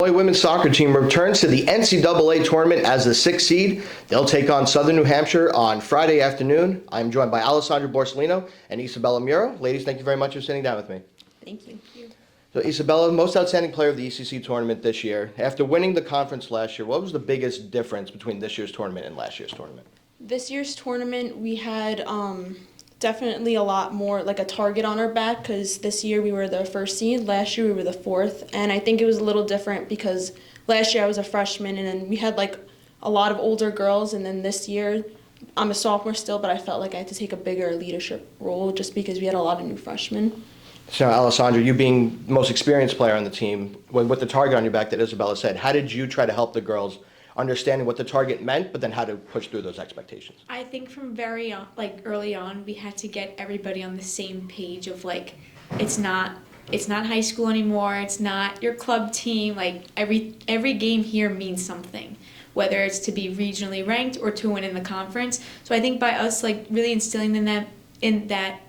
Illinois women's soccer team returns to the NCAA tournament as the 6th seed. They'll take on Southern New Hampshire on Friday afternoon. I'm joined by Alessandra Borsellino and Isabella Muro. Ladies, thank you very much for sitting down with me. Thank you. So Isabella, most outstanding player of the ECC tournament this year. After winning the conference last year, what was the biggest difference between this year's tournament and last year's tournament? This year's tournament, we had definitely a lot more, like a target on our back, because this year we were the 1st seed, last year we were the 4th, and I think it was a little different because last year I was a freshman, and then we had like a lot of older girls, and then this year I'm a sophomore still, but I felt like I had to take a bigger leadership role just because we had a lot of new freshmen. So Alessandra, you being the most experienced player on the team, with the target on your back that Isabella said, how did you try to help the girls understanding what the target meant, but then how to push through those expectations? I think from very early on, we had to get everybody on the same page of it's not high school anymore. It's not your club team. Like every game here means something, whether it's to be regionally ranked or to win in the conference. So I think by us really instilling in that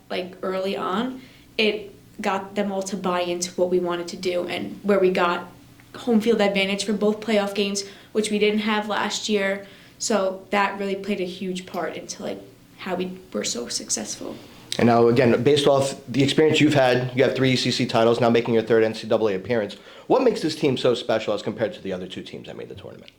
early on, it got them all to buy into what we wanted to do, and where we got home field advantage for both playoff games, which we didn't have last year. So that really played a huge part into how we were so successful. And now, again, based off the experience you've had, you have 3 ECC titles, now making your 3rd NCAA appearance. What makes this team so special as compared to the other 2 teams that made the tournament?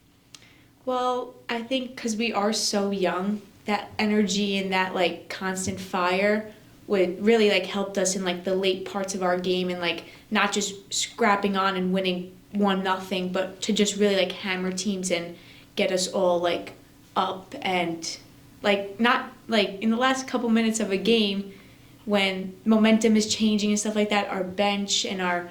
Well, I think because we are so young, that energy and that constant fire would really helped us in the late parts of our game, and not just scrapping on and winning 1-0, but to just really hammer teams and get us all up, and not in the last couple minutes of a game when momentum is changing and stuff like that, our bench and our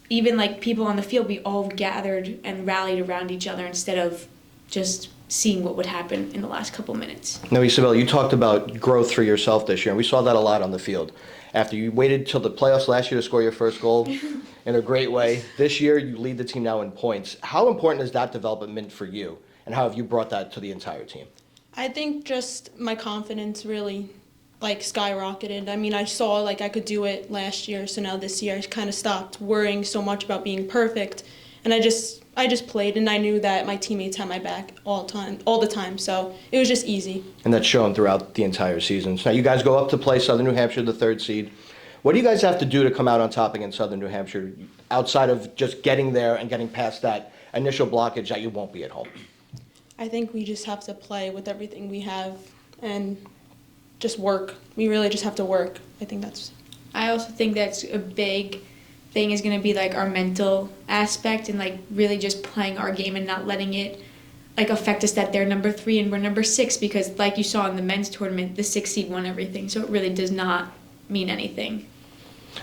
even people on the field, we all gathered and rallied around each other instead of just seeing what would happen in the last couple minutes. Now, Isabella, you talked about growth for yourself this year, and we saw that a lot on the field. After you waited till the playoffs last year to score your first goal in a great way, this year you lead the team now in points. How important is that development for you, and how have you brought that to the entire team? I think just my confidence really skyrocketed. I mean, I saw I could do it last year, so now this year I kind of stopped worrying so much about being perfect, and I just played, and I knew that my teammates had my back all the time, so it was just easy. And that's shown throughout the entire season. So now you guys go up to play Southern New Hampshire, the 3rd seed. What do you guys have to do to come out on top against Southern New Hampshire, outside of just getting there and getting past that initial blockage that you won't be at home? I think we just have to play with everything we have and just work. We really just have to work. I also think that's a big thing is going to be our mental aspect, and really just playing our game and not letting it affect us that they're number 3 and we're number 6, because you saw in the men's tournament, the 6th seed won everything, so it really does not mean anything.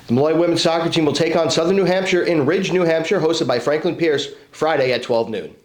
The Malloy women's soccer team will take on Southern New Hampshire in Ridge, New Hampshire, hosted by Franklin Pierce, Friday at 12 noon.